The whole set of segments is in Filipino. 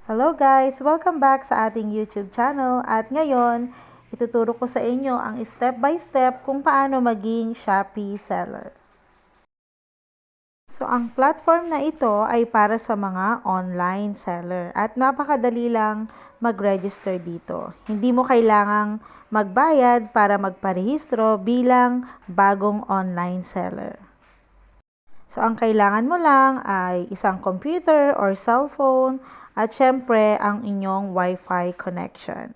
Hello guys! Welcome back sa ating YouTube channel at ngayon, ituturo ko sa inyo ang step by step kung paano maging Shopee seller. So, ang platform na ito ay para sa mga online seller at napakadali lang mag-register dito. Hindi mo kailangang magbayad para magparehistro bilang bagong online seller. So, ang kailangan mo lang ay isang computer or cellphone at syempre ang inyong Wi-Fi connection.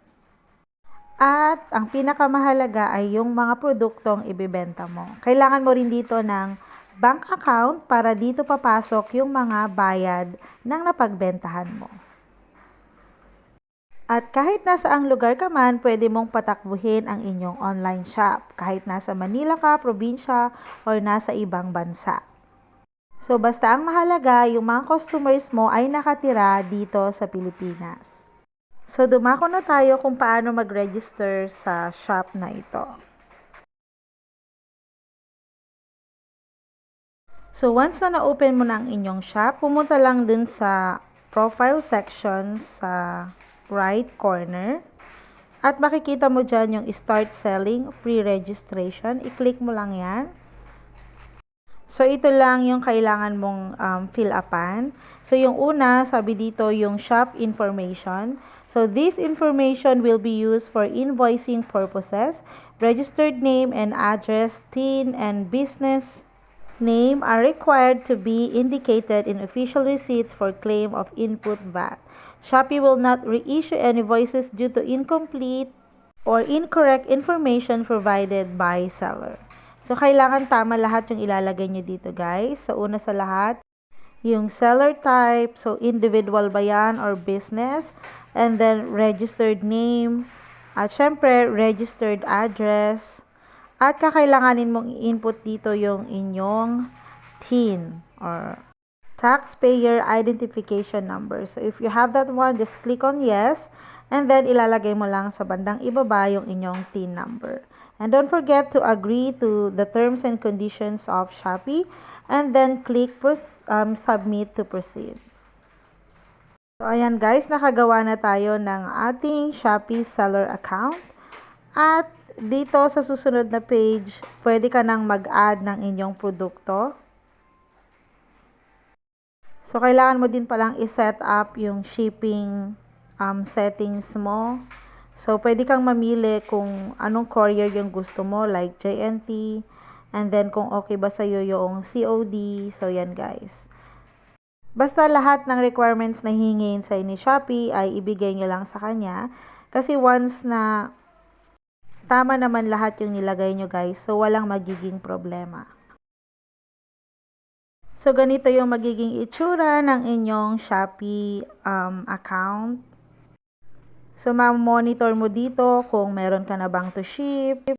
At ang pinakamahalaga ay yung mga produktong ibibenta mo. Kailangan mo rin dito ng bank account para dito papasok yung mga bayad ng napagbentahan mo. At kahit nasa ang lugar ka man, pwede mong patakbuhin ang inyong online shop. Kahit nasa Manila ka, probinsya, or nasa ibang bansa. So, basta ang mahalaga, yung mga customers mo ay nakatira dito sa Pilipinas. So, dumako na tayo kung paano mag-register sa shop na ito. So, once na na-open mo na ang inyong shop, pumunta lang dun sa profile section sa right corner. At makikita mo dyan yung start selling, free registration. I-click mo lang yan. So, ito lang yung kailangan mong fill upan. So, yung una, sabi dito, yung shop information. So, this information will be used for invoicing purposes. Registered name and address, TIN, and business name are required to be indicated in official receipts for claim of input VAT. Shopee will not reissue any invoices due to incomplete or incorrect information provided by seller. So, kailangan tama lahat yung ilalagay nyo dito, guys. So, una sa lahat, yung seller type. So, individual ba yan or business? And then, registered name. At syempre, registered address. At kakailanganin mong i-input dito yung inyong TIN or taxpayer identification number. So, if you have that one, just click on yes. And then, ilalagay mo lang sa bandang ibaba yung inyong TIN number. And don't forget to agree to the terms and conditions of Shopee. And then, click submit to proceed. So, ayan guys, nakagawa na tayo ng ating Shopee seller account. At dito sa susunod na page, pwede ka nang mag-add ng inyong produkto. So, kailangan mo din palang i-set up yung shipping settings mo. So, pwede kang mamili kung anong courier yung gusto mo, like JNT. And then, kung okay ba sa'yo yung COD. So, yan guys. Basta lahat ng requirements na hihingin sa'yo ni Shopee ay ibigay nyo lang sa kanya. Kasi once na tama naman lahat yung nilagay nyo guys, so walang magiging problema. So, ganito yung magiging itsura ng inyong Shopee account. So, ma-monitor mo dito kung meron ka na bang to ship,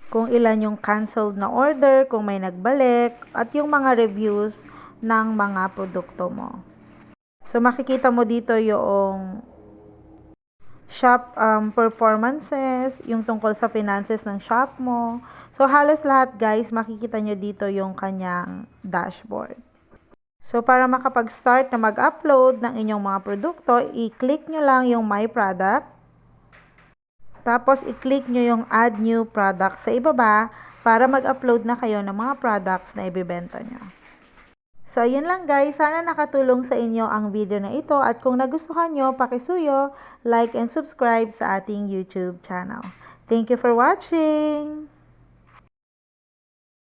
kung ilan yung canceled na order, kung may nagbalik, at yung mga reviews ng mga produkto mo. So, makikita mo dito yung shop performances, yung tungkol sa finances ng shop mo. So, halos lahat guys, makikita nyo dito yung kanyang dashboard. So, para makapag-start na mag-upload ng inyong mga produkto, i-click nyo lang yung My Product. Tapos, i-click nyo yung Add New Product sa ibaba para mag-upload na kayo ng mga products na ibibenta nyo. So, ayun lang guys. Sana nakatulong sa inyo ang video na ito. At kung nagustuhan nyo, pakisuyo, like, and subscribe sa ating YouTube channel. Thank you for watching!